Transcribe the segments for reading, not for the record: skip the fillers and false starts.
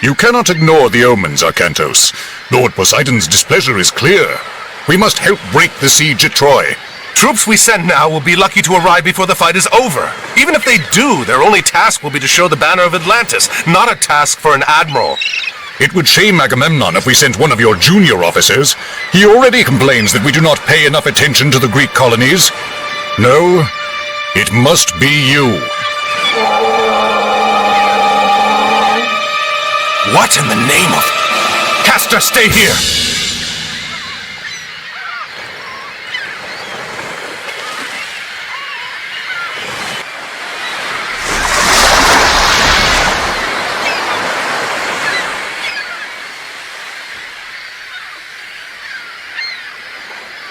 You cannot ignore the omens, Arcantos. Lord Poseidon's displeasure is clear. We must help break the siege at Troy. Troops we send now will be lucky to arrive before the fight is over. Even if they do, their only task will be to show the banner of Atlantis, not a task for an admiral. It would shame Agamemnon if we sent one of your junior officers. He already complains that we do not pay enough attention to the Greek colonies. No, it must be you. What in the name of... Castor, stay here!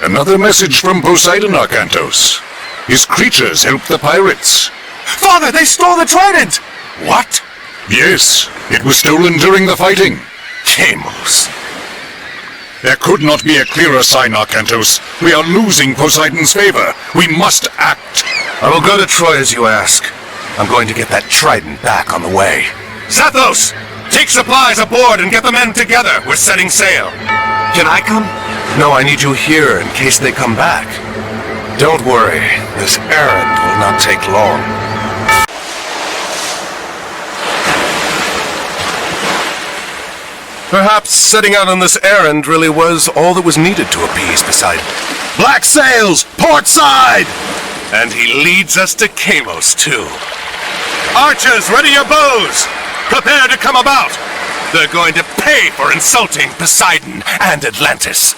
Another message from Poseidon, Arcantos. His creatures help the pirates. Father, they stole the trident! What? Yes, it was stolen during the fighting. Chamos. There could not be a clearer sign, Arcantos. We are losing Poseidon's favor. We must act. I will go to Troy as you ask. I'm going to get that trident back on the way. Zathos! Take supplies aboard and get the men together. We're setting sail. Can I come? No, I need you here in case they come back. Don't worry. This errand will not take long. Perhaps setting out on this errand really was all that was needed to appease Poseidon. Black sails! Port side! And he leads us to Chamos, too. Archers, ready your bows! Prepare to come about! They're going to pay for insulting Poseidon and Atlantis.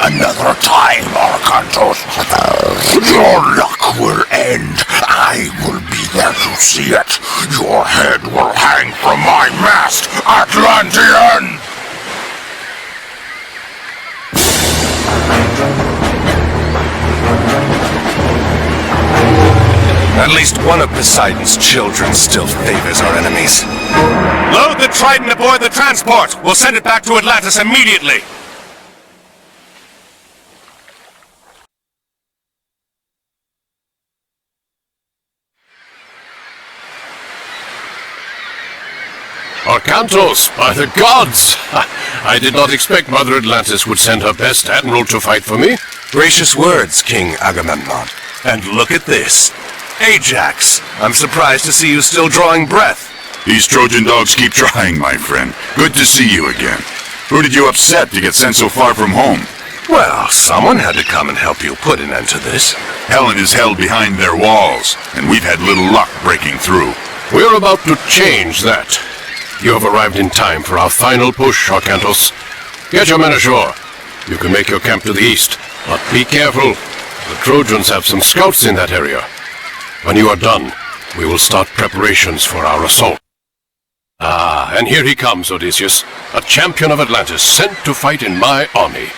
Another time, Arcantos. Your luck will end. I will be there to see it. Your head will hang from my mast, Atlantean! At least one of Poseidon's children still favors our enemies. Load the trident aboard the transport! We'll send it back to Atlantis immediately! Arcantos, by the gods! I did not expect Mother Atlantis would send her best admiral to fight for me. Gracious words, King Agamemnon. And look at this. Ajax, I'm surprised to see you still drawing breath. These Trojan dogs keep trying, my friend. Good to see you again. Who did you upset to get sent so far from home? Well, someone had to come and help you put an end to this. Helen is held behind their walls, and we've had little luck breaking through. We're about to change that. You have arrived in time for our final push, Arcantos. Get your men ashore. You can make your camp to the east, but be careful. The Trojans have some scouts in that area. When you are done, we will start preparations for our assault. Ah, and here he comes, Odysseus, a champion of Atlantis, sent to fight in my army.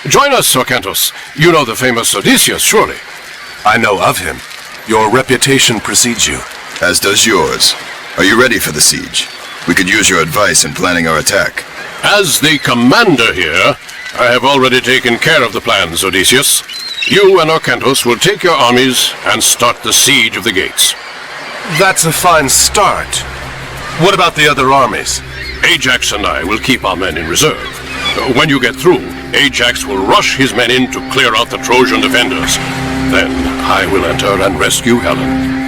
Join us, Arcantos. You know the famous Odysseus, surely. I know of him. Your reputation precedes you. As does yours. Are you ready for the siege? We could use your advice in planning our attack. As the commander here, I have already taken care of the plans, Odysseus. You and Arcantos will take your armies and start the siege of the gates. That's a fine start. What about the other armies? Ajax and I will keep our men in reserve. When you get through, Ajax will rush his men in to clear out the Trojan defenders. Then I will enter and rescue Helen.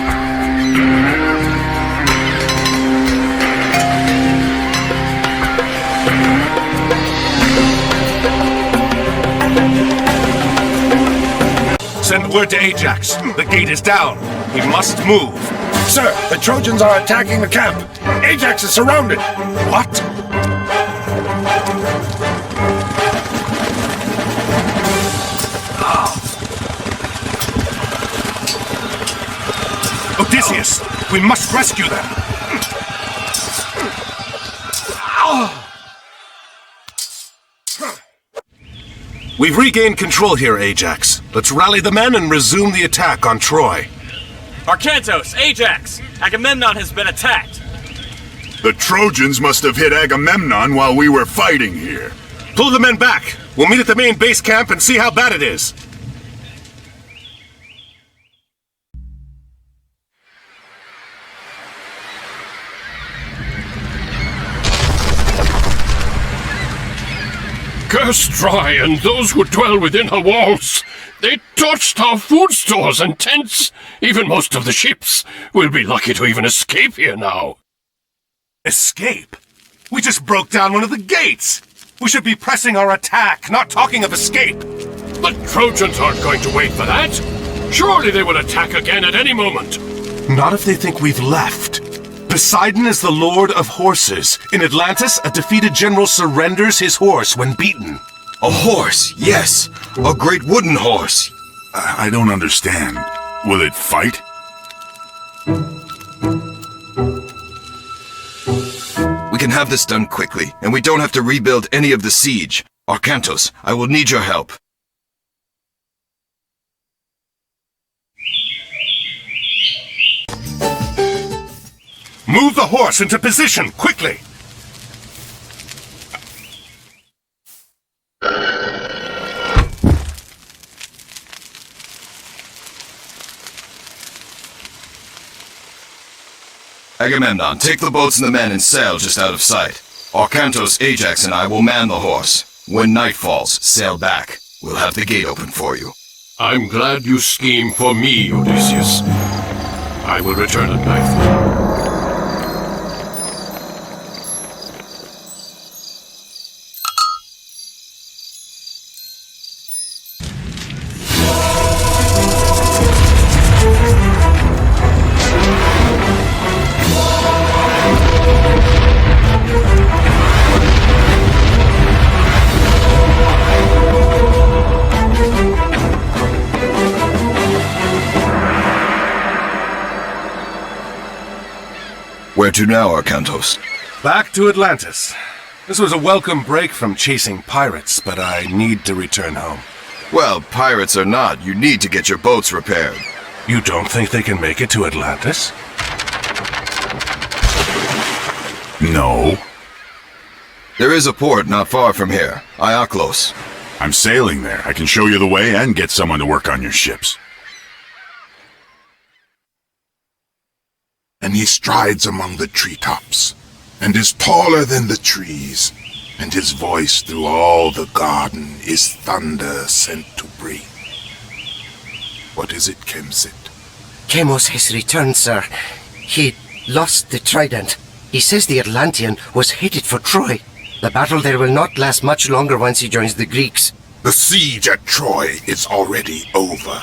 Send word to Ajax. The gate is down. We must move. Sir, the Trojans are attacking the camp. Ajax is surrounded. What? Odysseus, we must rescue them. We've regained control here, Ajax. Let's rally the men and resume the attack on Troy. Arcantos, Ajax! Agamemnon has been attacked! The Trojans must have hit Agamemnon while we were fighting here. Pull the men back. We'll meet at the main base camp and see how bad it is. Curse Troy and those who dwell within her walls. They touched our food stores and tents. Even most of the ships. We'll be lucky to even escape here now. Escape? We just broke down one of the gates! We should be pressing our attack, not talking of escape! The Trojans aren't going to wait for that. Surely they will attack again at any moment. Not if they think we've left. Poseidon is the lord of horses. In Atlantis, a defeated general surrenders his horse when beaten. A horse, yes. A great wooden horse. I don't understand. Will it fight? We can have this done quickly, and we don't have to rebuild any of the siege. Arkantos, I will need your help. Move the horse into position, quickly! Agamemnon, take the boats and the men and sail just out of sight. Arkantos, Ajax, and I will man the horse. When night falls, sail back. We'll have the gate open for you. I'm glad you scheme for me, Odysseus. I will return at nightfall. Where to now, Arkantos? Back to Atlantis. This was a welcome break from chasing pirates, but I need to return home. Well, pirates or not, you need to get your boats repaired. You don't think they can make it to Atlantis? No. There is a port not far from here, Ioklos. I'm sailing there. I can show you the way and get someone to work on your ships. And he strides among the treetops, and is taller than the trees, and his voice through all the garden is thunder sent to breathe. What is it, Kemsit? Chemos has returned, sir. He lost the trident. He says the Atlantean was headed for Troy. The battle there will not last much longer once he joins the Greeks. The siege at Troy is already over.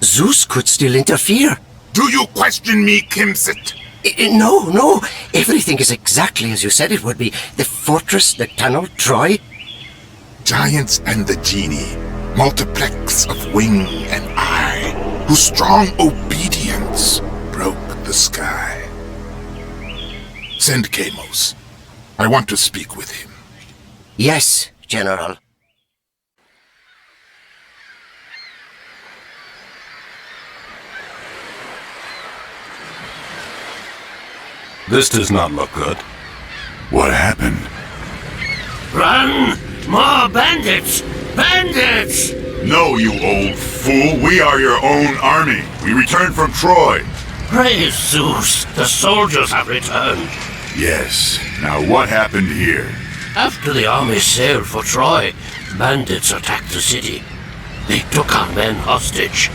Zeus could still interfere. Do you question me, Kemsit? No. Everything is exactly as you said it would be. The fortress, the tunnel, Troy. Giants and the genie, multiplex of wing and eye, whose strong obedience broke the sky. Send Chemos. I want to speak with him. Yes, General. This does not look good. What happened? Run! More bandits! Bandits! No, you old fool. We are your own army. We returned from Troy. Praise Zeus! The soldiers have returned. Yes. Now what happened here? After the army sailed for Troy, bandits attacked the city. They took our men hostage.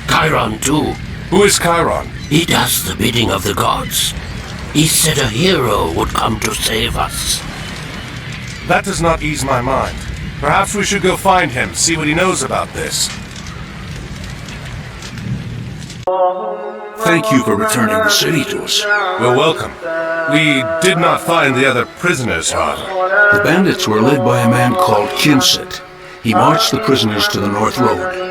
Chiron, too. Who is Chiron? He does the bidding of the gods. He said a hero would come to save us. That does not ease my mind. Perhaps we should go find him, see what he knows about this. Thank you for returning the city to us. You're welcome. We did not find the other prisoners, however. The bandits were led by a man called Kemsit. He marched the prisoners to the North Road.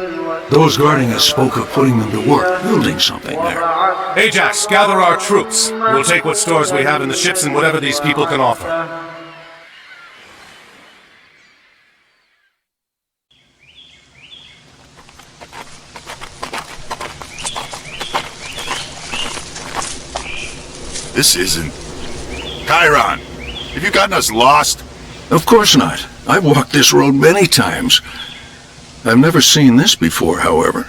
Those guarding us spoke of putting them to work, building something there. Ajax, gather our troops. We'll take what stores we have in the ships and whatever these people can offer. This isn't... Chiron! Have you gotten us lost? Of course not. I've walked this road many times. I've never seen this before, however.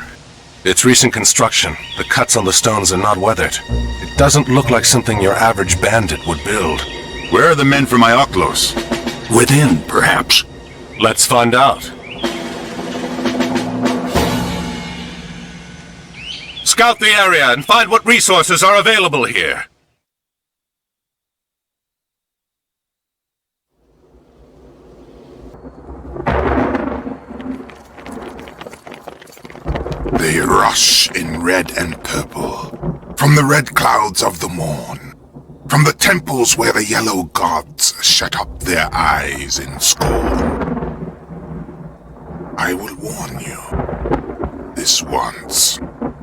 It's recent construction. The cuts on the stones are not weathered. It doesn't look like something your average bandit would build. Where are the men from Ioklos? Within, perhaps. Let's find out. Scout the area and find what resources are available here. They rush in red and purple, from the red clouds of the morn, from the temples where the yellow gods shut up their eyes in scorn. I will warn you, this once.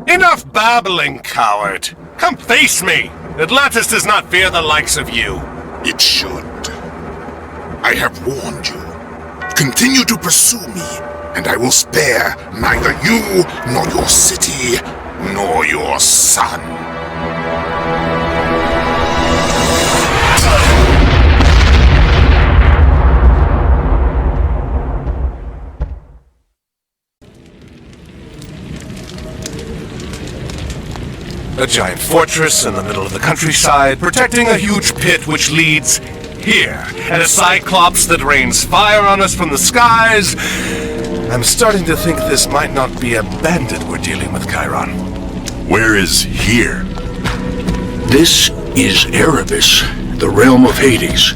Enough babbling, coward! Come face me! Atlantis does not fear the likes of you. It should. I have warned you. Continue to pursue me, and I will spare neither you, nor your city, nor your son. A giant fortress in the middle of the countryside, protecting a huge pit which leads here, and a cyclops that rains fire on us from the skies. I'm starting to think this might not be a bandit we're dealing with, Chiron. Where is here? This is Erebus, the realm of Hades.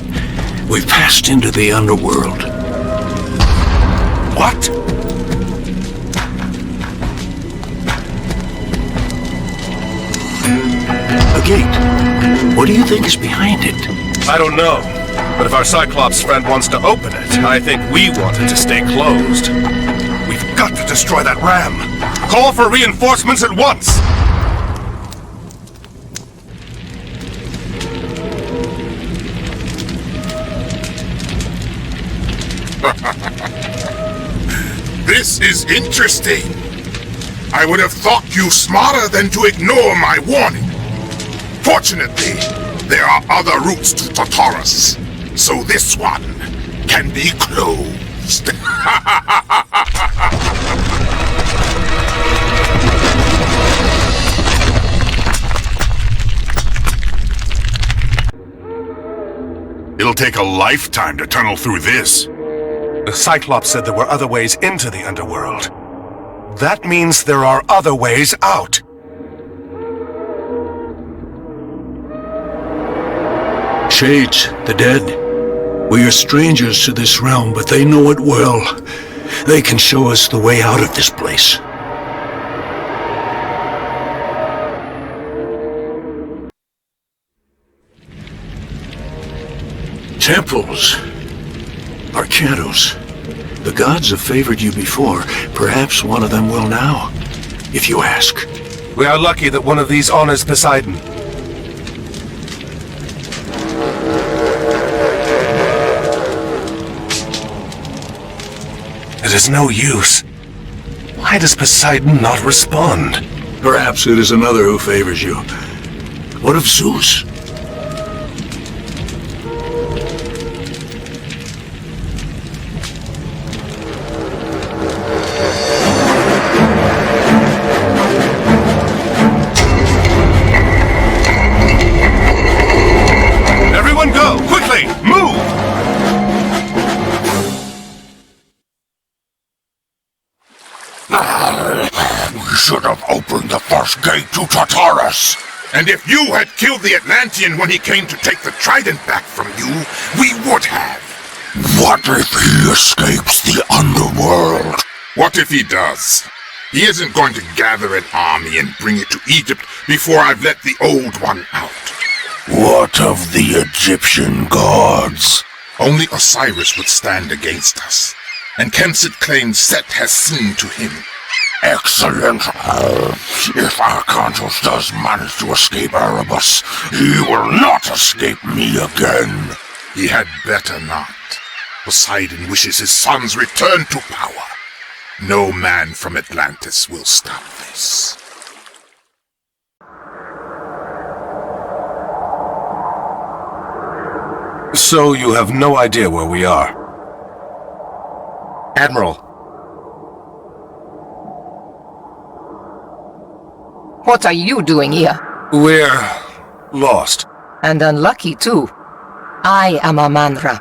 We've passed into the underworld. What? A gate. What do you think is behind it? I don't know. But if our Cyclops friend wants to open it, I think we want it to stay closed. We've got to destroy that ram. Call for reinforcements at once! This is interesting. I would have thought you smarter than to ignore my warning. Fortunately, there are other routes to Tartarus, so this one can be closed. It'll take a lifetime to tunnel through this. The Cyclops said there were other ways into the underworld. That means there are other ways out. Shades, the dead. We are strangers to this realm, but they know it well. They can show us the way out of this place. Temples. Arcantos. The gods have favored you before. Perhaps one of them will now, if you ask. We are lucky that one of these honors Poseidon. It is no use. Why does Poseidon not respond? Perhaps it is another who favors you. What of Zeus? Everyone go! Quickly! Move! We should have opened the first gate to Tartarus. And if you had killed the Atlantean when he came to take the trident back from you, we would have. What if he escapes the underworld? What if he does? He isn't going to gather an army and bring it to Egypt before I've let the old one out. What of the Egyptian gods? Only Osiris would stand against us. And Kemsit claims Set has seen to him. Excellent. If Arkantos does manage to escape Erebus, he will not escape me again. He had better not. Poseidon wishes his son's return to power. No man from Atlantis will stop this. So you have no idea where we are? Admiral, what are you doing here? We're lost. And unlucky too. I am Amanra.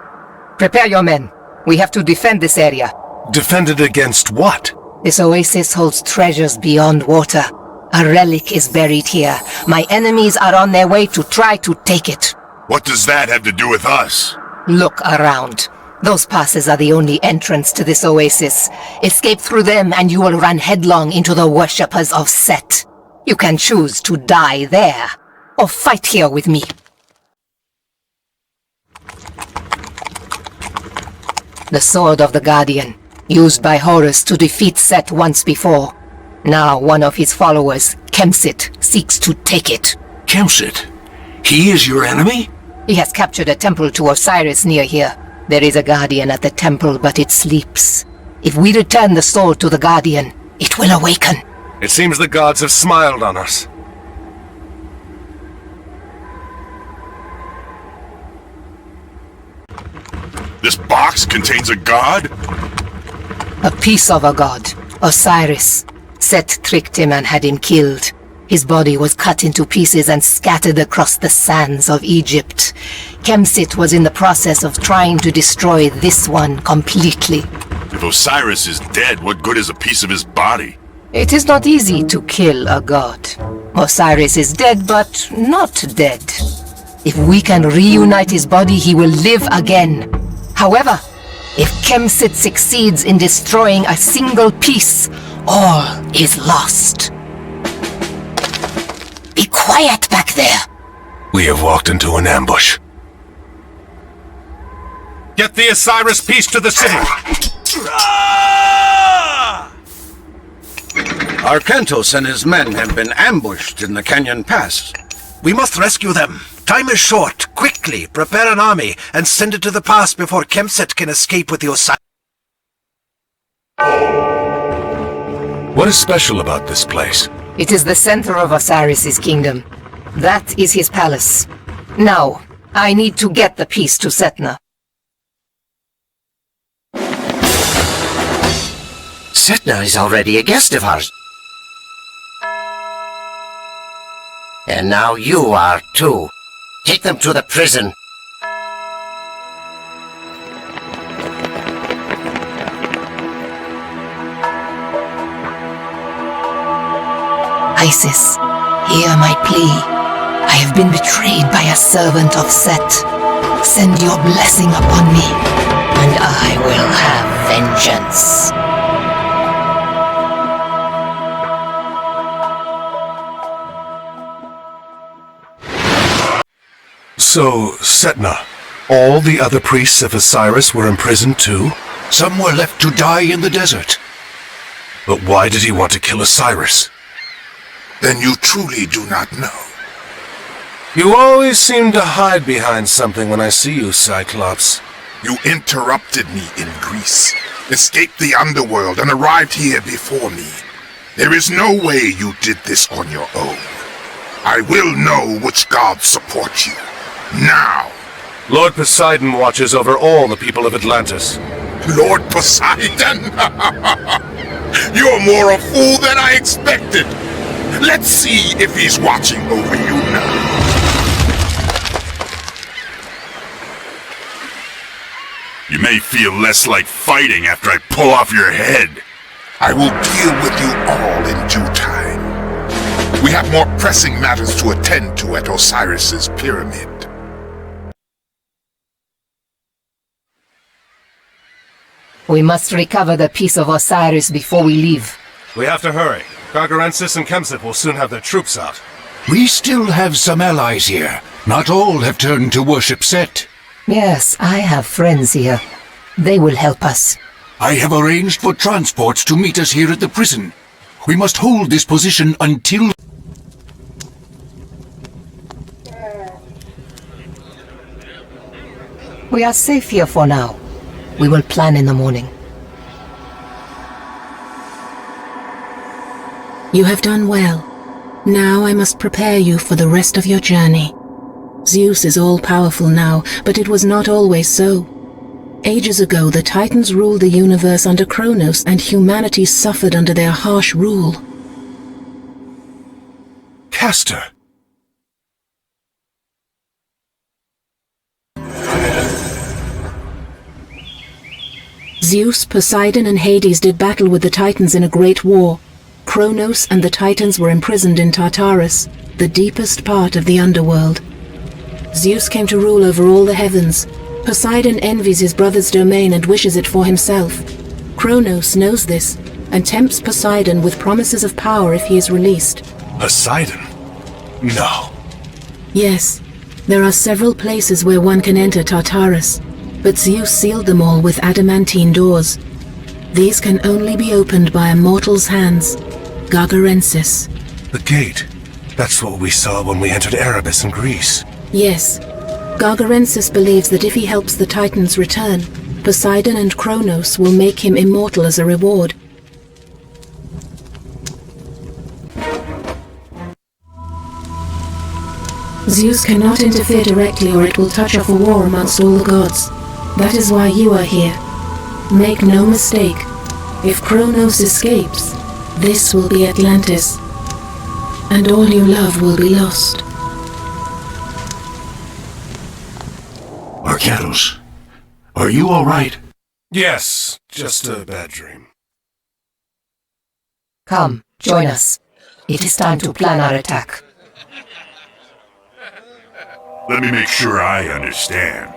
Prepare your men. We have to defend this area. Defended against what? This oasis holds treasures beyond water. A relic is buried here. My enemies are on their way to try to take it. What does that have to do with us? Look around. Those passes are the only entrance to this oasis. Escape through them and you will run headlong into the worshippers of Set. You can choose to die there, or fight here with me. The Sword of the Guardian, used by Horus to defeat Set once before. Now one of his followers, Kemsit, seeks to take it. Kemsit? He is your enemy? He has captured a temple to Osiris near here. There is a Guardian at the temple, but it sleeps. If we return the sword to the Guardian, it will awaken. It seems the gods have smiled on us. This box contains a god? A piece of a god, Osiris. Set tricked him and had him killed. His body was cut into pieces and scattered across the sands of Egypt. Kemsit was in the process of trying to destroy this one completely. If Osiris is dead, what good is a piece of his body? It is not easy to kill a god. Osiris is dead, but not dead. If we can reunite his body, he will live again. However, if Kemsit succeeds in destroying a single piece, all is lost. Be quiet back there. We have walked into an ambush. Get the Osiris piece to the city! Arkantos and his men have been ambushed in the canyon pass. We must rescue them. Time is short. Quickly, prepare an army and send it to the pass before Kemsit can escape with the Osiris. What is special about this place? It is the center of Osiris's kingdom. That is his palace. Now, I need to get the piece to Setna. Setna is already a guest of ours. And now you are too. Take them to the prison. Isis, hear my plea. I have been betrayed by a servant of Set. Send your blessing upon me, and I will have vengeance. So, Setna, all the other priests of Osiris were imprisoned too? Some were left to die in the desert. But why did he want to kill Osiris? Then you truly do not know. You always seem to hide behind something when I see you, Cyclops. You interrupted me in Greece, escaped the underworld, and arrived here before me. There is no way you did this on your own. I will know which gods support you. Now! Lord Poseidon watches over all the people of Atlantis. Lord Poseidon? You're more a fool than I expected. Let's see if he's watching over you now. You may feel less like fighting after I pull off your head. I will deal with you all in due time. We have more pressing matters to attend to at Osiris's pyramid. We must recover the piece of Osiris before we leave. We have to hurry. Gargarensis and Kemsit will soon have their troops out. We still have some allies here. Not all have turned to worship Set. Yes, I have friends here. They will help us. I have arranged for transports to meet us here at the prison. We must hold this position until... We are safe here for now. We will plan in the morning. You have done well. Now I must prepare you for the rest of your journey. Zeus is all-powerful now, but it was not always so. Ages ago, the Titans ruled the universe under Kronos, and humanity suffered under their harsh rule. Castor! Zeus, Poseidon, and Hades did battle with the Titans in a great war. Kronos and the Titans were imprisoned in Tartarus, the deepest part of the underworld. Zeus came to rule over all the heavens. Poseidon envies his brother's domain and wishes it for himself. Kronos knows this and tempts Poseidon with promises of power if he is released. Poseidon? No. Yes, there are several places where one can enter Tartarus, but Zeus sealed them all with adamantine doors. These can only be opened by a mortal's hands, Gargarensis. The gate. That's what we saw when we entered Erebus in Greece. Yes. Gargarensis believes that if he helps the Titans return, Poseidon and Kronos will make him immortal as a reward. Zeus cannot interfere directly or it will touch off a war amongst all the gods. That is why you are here. Make no mistake, if Kronos escapes, this will be Atlantis, and all you love will be lost. Arcantos, are you all right? Yes, just a bad dream. Come, join us. It is time to plan our attack. Let me make sure I understand.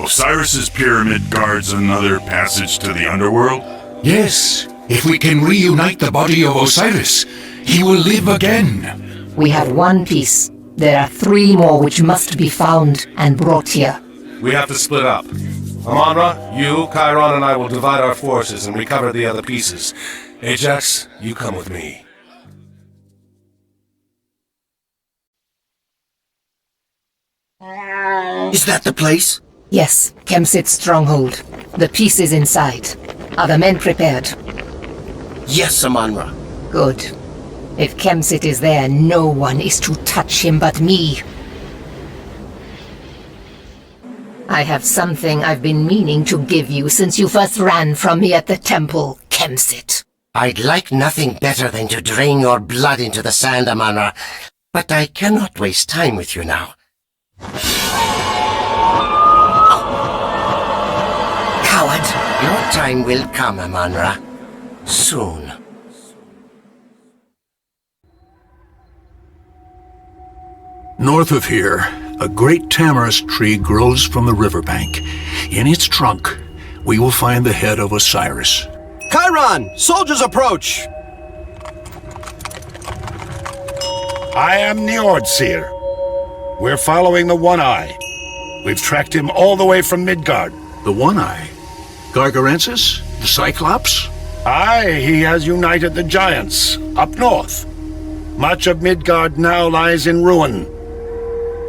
Osiris's pyramid guards another passage to the underworld? Yes, if we can reunite the body of Osiris, he will live again. We have one piece. There are 3 more which must be found and brought here. We have to split up. Amonra, you, Chiron, and I will divide our forces and recover the other pieces. Ajax, you come with me. Is that the place? Yes, Kemsit's stronghold. The piece is inside. Are the men prepared? Yes, Amonra. Good. If Kemsit is there, no one is to touch him but me. I have something I've been meaning to give you since you first ran from me at the temple, Kemsit. I'd like nothing better than to drain your blood into the sand, Amonra, but I cannot waste time with you now. Coward, your time will come, Amonra. Soon. North of here, a great tamarisk tree grows from the riverbank. In its trunk, we will find the head of Osiris. Chiron! Soldiers approach! I am Njordseer. We're following the One-Eye. We've tracked him all the way from Midgard. The One-Eye? Gargarensis? The Cyclops? Aye, he has united the giants, up north. Much of Midgard now lies in ruin.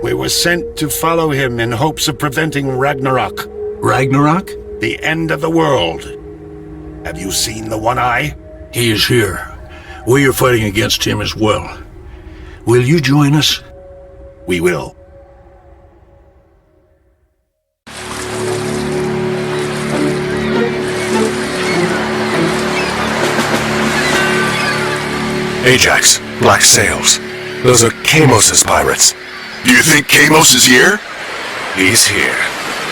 We were sent to follow him in hopes of preventing Ragnarok. Ragnarok? The end of the world. Have you seen the One-Eye? He is here. We are fighting against him as well. Will you join us? We will. Ajax, black sails. Those are Kamos's pirates. Do you think Kamos is here? He's here.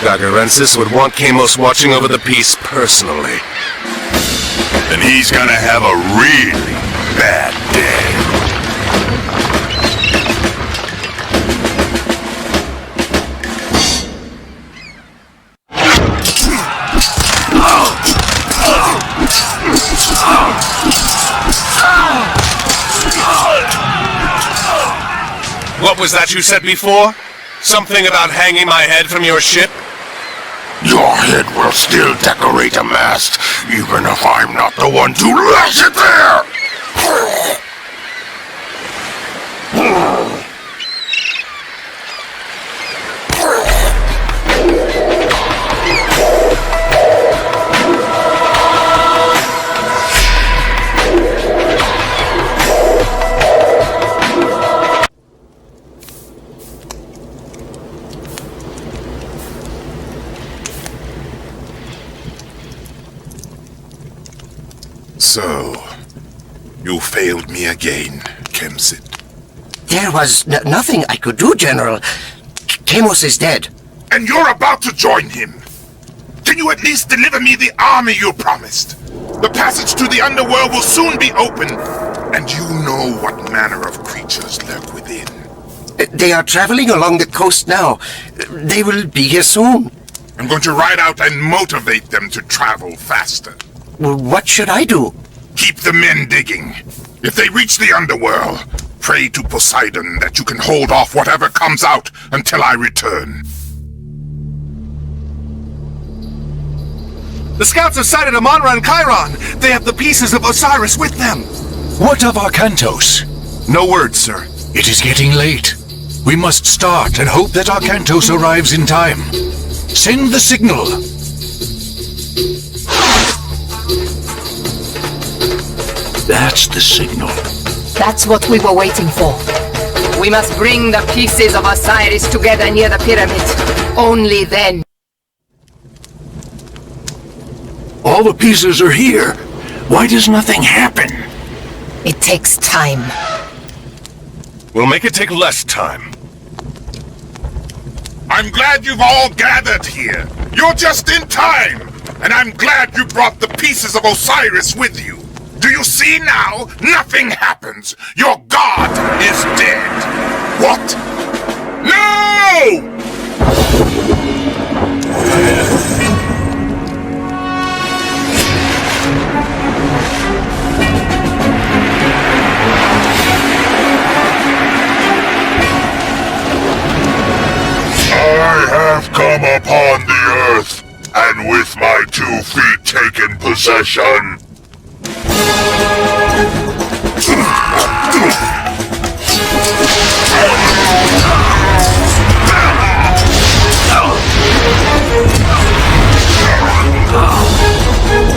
Gargarensis would want Kamos watching over the piece personally. Then he's gonna have a really bad day. What was that you said before? Something about hanging my head from your ship? Your head will still decorate a mast, even if I'm not the one to lash it there! So, you failed me again, Kemsit. There was nothing I could do, General. Kamos is dead. And you're about to join him. Did Can you at least deliver me the army you promised? The passage to the underworld will soon be open, and you know what manner of creatures lurk within. They are traveling along the coast now. They will be here soon. I'm going to ride out and motivate them to travel faster. Well, what should I do? Keep the men digging. If they reach the underworld, pray to Poseidon that you can hold off whatever comes out until I return. The scouts have sighted Amonra and Chiron. They have the pieces of Osiris with them. What of Arcantos? No word, sir. It is getting late. We must start and hope that Arcantos arrives in time. Send the signal. That's the signal. That's what we were waiting for. We must bring the pieces of Osiris together near the pyramid. Only then. All the pieces are here. Why does nothing happen? It takes time. We'll make it take less time. I'm glad you've all gathered here. You're just in time. And I'm glad you brought the pieces of Osiris with you. Do you see now? Nothing happens. Your god is dead. What? No! I have come upon the earth, and with my 2 feet taken possession.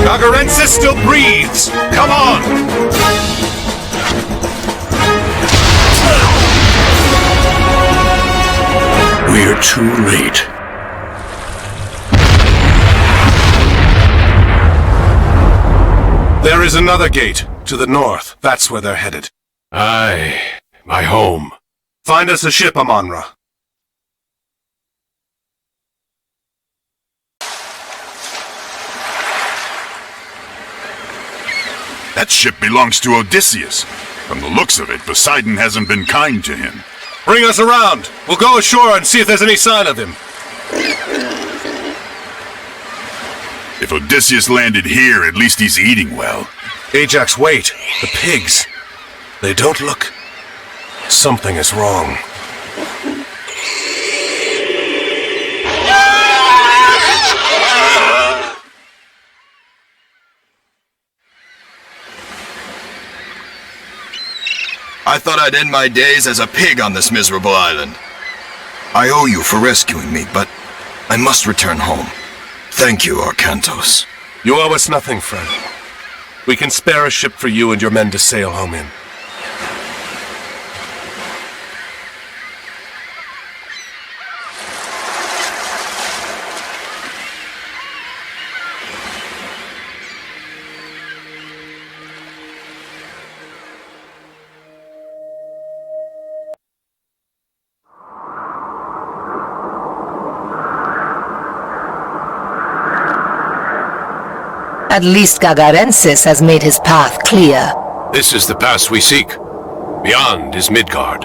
Gagarensis still breathes! Come on! We're too late. There is another gate, to the north. That's where they're headed. Aye, my home. Find us a ship, Amonra. That ship belongs to Odysseus. From the looks of it, Poseidon hasn't been kind to him. Bring us around. We'll go ashore and see if there's any sign of him. If Odysseus landed here, at least he's eating well. Ajax, wait. The pigs. They don't look... Something is wrong. I thought I'd end my days as a pig on this miserable island. I owe you for rescuing me, but I must return home. Thank you, Arcantos. You owe us nothing, friend. We can spare a ship for you and your men to sail home in. At least Gagarensis has made his path clear. This is the pass we seek. Beyond is Midgard.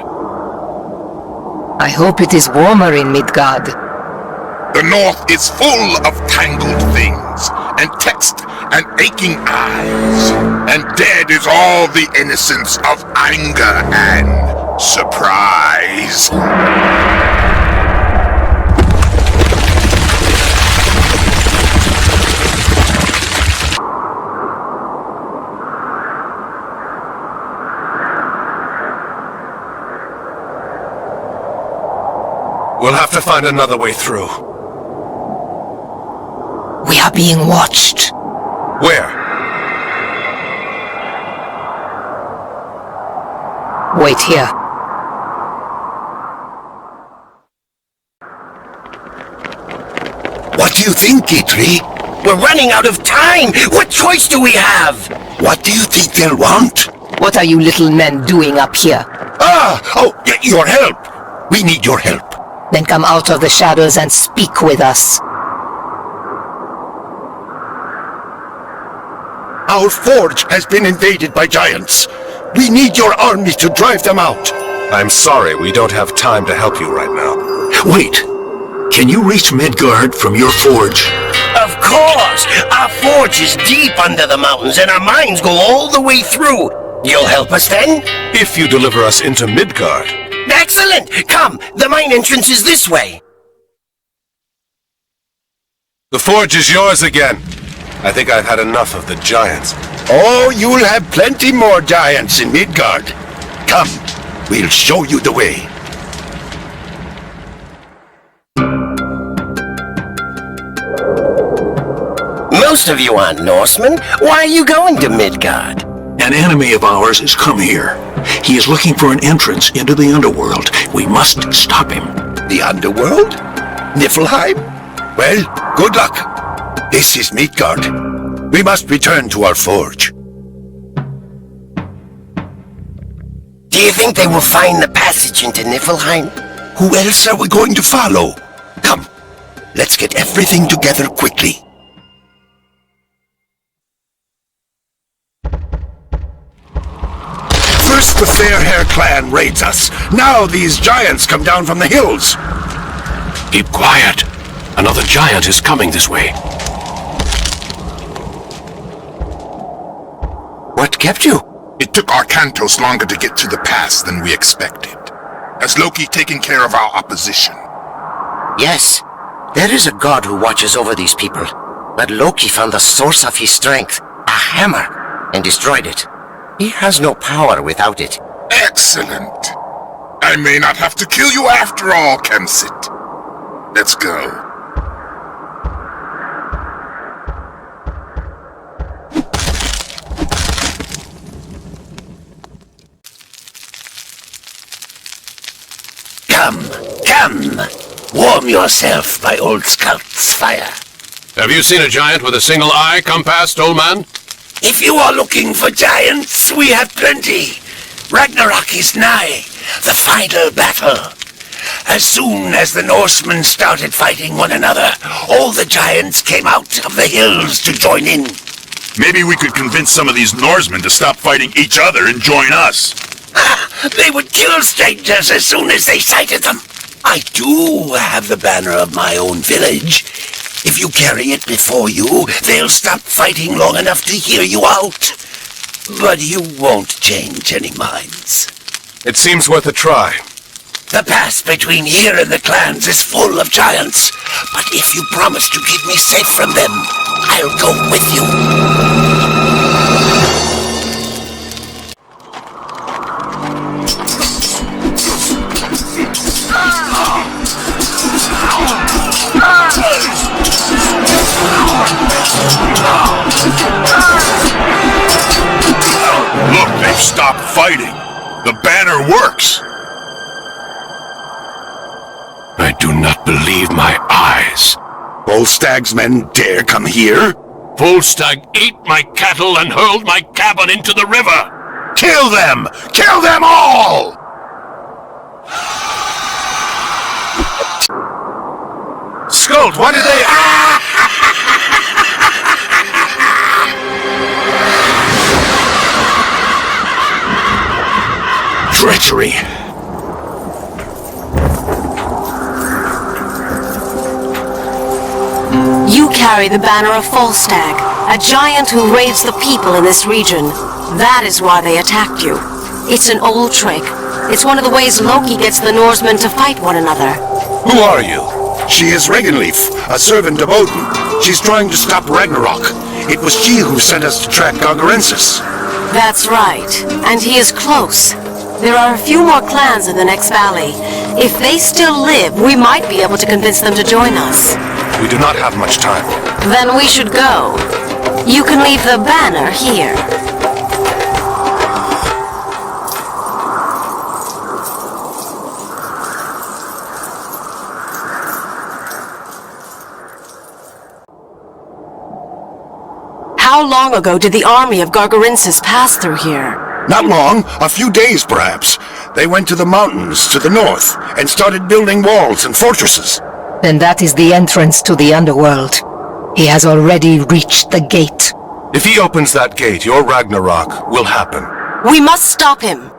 I hope it is warmer in Midgard. The north is full of tangled things, and text, and aching eyes. And dead is all the innocence of anger and surprise. We'll have to find another way through. We are being watched. Where? Wait here. What do you think, Itri? We're running out of time! What choice do we have? What do you think they'll want? What are you little men doing up here? Your help! We need your help. Then come out of the shadows and speak with us. Our forge has been invaded by giants. We need your army to drive them out. I'm sorry, we don't have time to help you right now. Wait. Can you reach Midgard from your forge? Of course! Our forge is deep under the mountains and our mines go all the way through. You'll help us then? If you deliver us into Midgard. Excellent! Come, the mine entrance is this way. The forge is yours again. I think I've had enough of the giants. Oh, you'll have plenty more giants in Midgard. Come, we'll show you the way. Most of you aren't Norsemen. Why are you going to Midgard? An enemy of ours has come here. He is looking for an entrance into the underworld. We must stop him. The underworld? Niflheim? Well, good luck. This is Midgard. We must return to our forge. Do you think they will find the passage into Niflheim? Who else are we going to follow? Come, let's get everything together quickly. First the Fair Hair clan raids us. Now these giants come down from the hills. Keep quiet. Another giant is coming this way. What kept you? It took Arkantos longer to get to the pass than we expected. Has Loki taken care of our opposition? Yes. There is a god who watches over these people. But Loki found the source of his strength, a hammer, and destroyed it. He has no power without it. Excellent. I may not have to kill you after all, Kemsit. Let's go. Come. Warm yourself by old Scout's fire. Have you seen a giant with a single eye come past, old man? If you are looking for giants, we have plenty. Ragnarok is nigh, the final battle. As soon as the Norsemen started fighting one another, all the giants came out of the hills to join in. Maybe we could convince some of these Norsemen to stop fighting each other and join us. They would kill strangers as soon as they sighted them. I do have the banner of my own village. If you carry it before you, they'll stop fighting long enough to hear you out. But you won't change any minds. It seems worth a try. The pass between here and the clans is full of giants. But if you promise to keep me safe from them, I'll go with you. Look, they've stopped fighting. The banner works. I do not believe my eyes. Volstag's men dare come here? Volstagg ate my cattle and hurled my cabin into the river. Kill them! Kill them all! Skuld, what did they... Treachery! You carry the banner of Volstagg, a giant who raids the people in this region. That is why they attacked you. It's an old trick. It's one of the ways Loki gets the Norsemen to fight one another. Who are you? She is Regenleif, a servant of Odin. She's trying to stop Ragnarok. It was she who sent us to track Gargarensis. That's right. And he is close. There are a few more clans in the next valley. If they still live, we might be able to convince them to join us. We do not have much time. Then we should go. You can leave the banner here. How long ago did the army of Gargarensis pass through here? Not long, a few days perhaps. They went to the mountains to the north and started building walls and fortresses. Then that is the entrance to the underworld. He has already reached the gate. If he opens that gate, your Ragnarok will happen. We must stop him.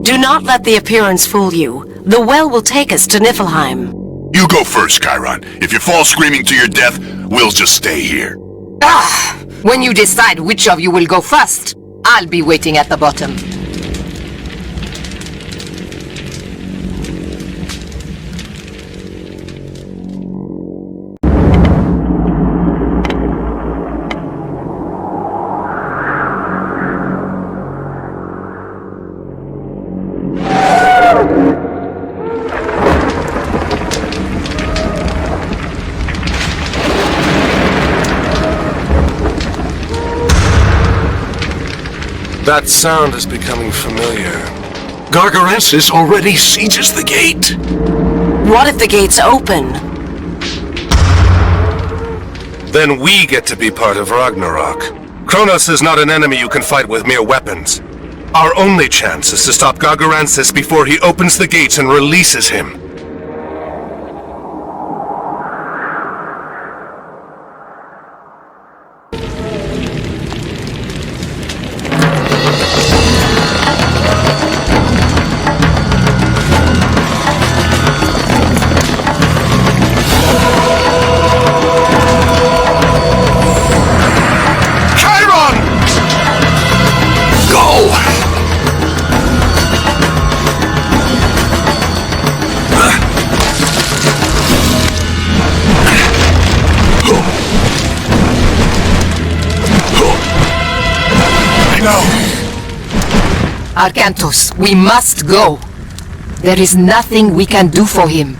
Do not let the appearance fool you. The well will take us to Niflheim. You go first, Chiron. If you fall screaming to your death, we'll just stay here. Ah! When you decide which of you will go first, I'll be waiting at the bottom. That sound is becoming familiar. Gargarensis already sieges the gate. What if the gates open? Then we get to be part of Ragnarok. Kronos is not an enemy you can fight with mere weapons. Our only chance is to stop Gargarensis before he opens the gates and releases him. Arkantos, we must go. There is nothing we can do for him.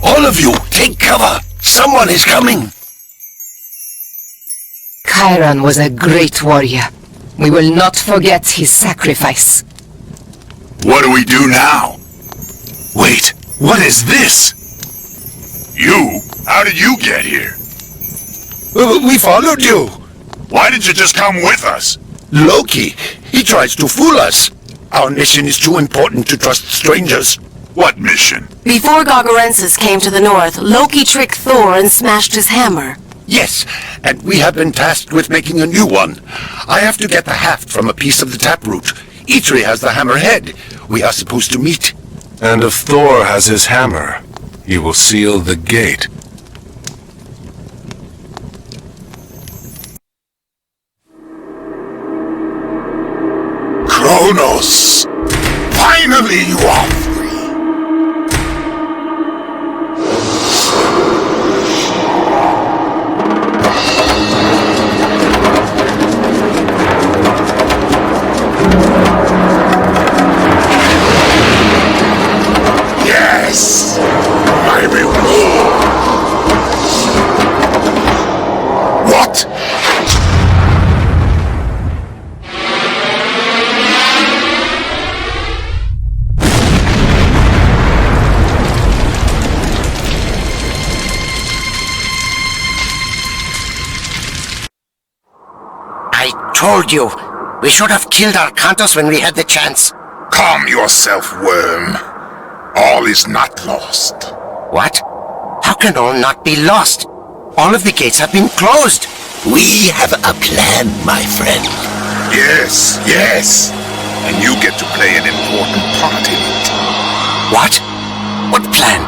All of you, take cover! Someone is coming! Chiron was a great warrior. We will not forget his sacrifice. What do we do now? Wait, what is this? You? How did you get here? We followed you. Why didn't you just come with us? Loki, he tries to fool us. Our mission is too important to trust strangers. What mission? Before Gargarensis came to the north, Loki tricked Thor and smashed his hammer. Yes, and we have been tasked with making a new one. I have to get the haft from a piece of the taproot. Eitri has the hammer head. We are supposed to meet. And if Thor has his hammer, he will seal the gate. Kronos! Finally you are free! Yes! My reward! What? I told you, we should have killed Arkantos when we had the chance. Calm yourself, worm. All is not lost. What? How can all not be lost? All of the gates have been closed. We have a plan, my friend. Yes, yes. And you get to play an important part in it. What? What plan?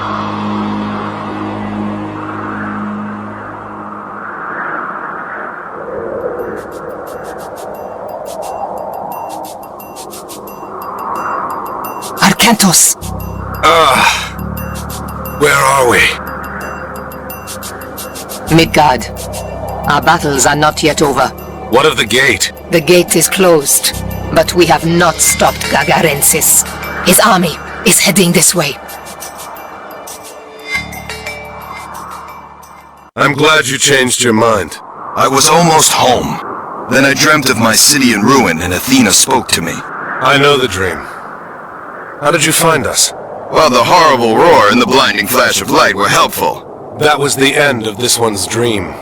Arkantos! Where are we? Midgard. Our battles are not yet over. What of the gate? The gate is closed, but we have not stopped Gargarensis. His army is heading this way. I'm glad you changed your mind. I was almost home. Then I dreamt of my city in ruin and Athena spoke to me. I know the dream. How did you find us? Well, the horrible roar and the blinding flash of light were helpful. That was the end of this one's dream.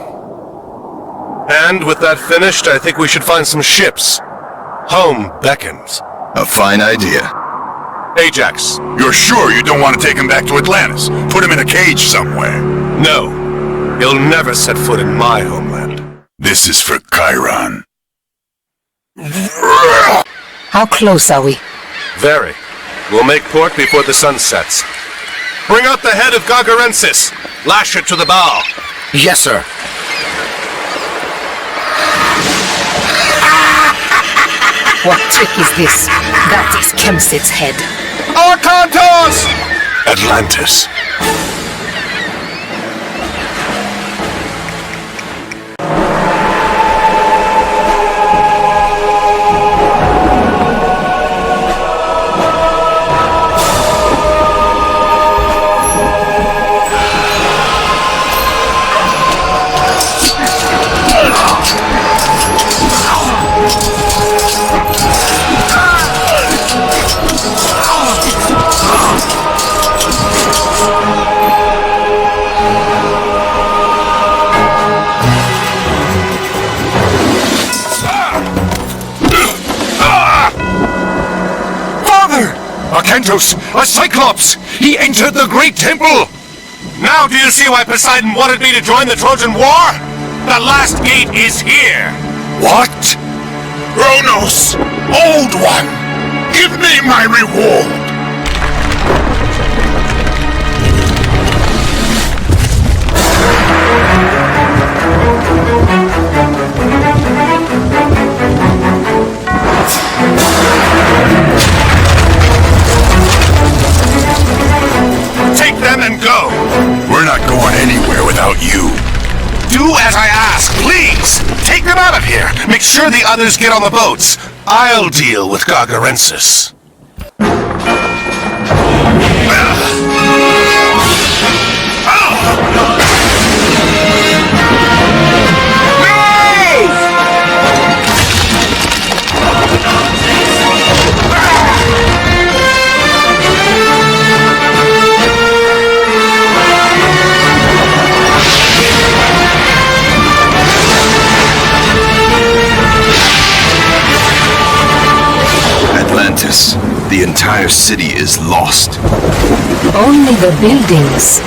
And with that finished, I think we should find some ships. Home beckons. A fine idea. Ajax. You're sure you don't want to take him back to Atlantis? Put him in a cage somewhere? No. He'll never set foot in my homeland. This is for Chiron. How close are we? Very. We'll make port before the sun sets. Bring out the head of Gargarensis. Lash it to the bow. Yes, sir. What trick is this? That is Kemsit's head. Arkantos! Atlantis. Arkantos, a Cyclops! He entered the Great Temple! Now do you see why Poseidon wanted me to join the Trojan War? The last gate is here! What? Kronos! Old One! Give me my reward! Take them and go! We're not going anywhere without you. Do as I ask, please! Take them out of here! Make sure the others get on the boats. I'll deal with Gargarensis. Atlantis. The entire city is lost. Only the buildings.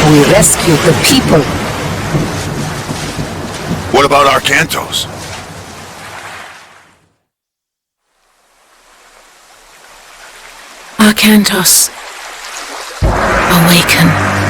We rescued the people. What about Arkantos? Arkantos, awaken.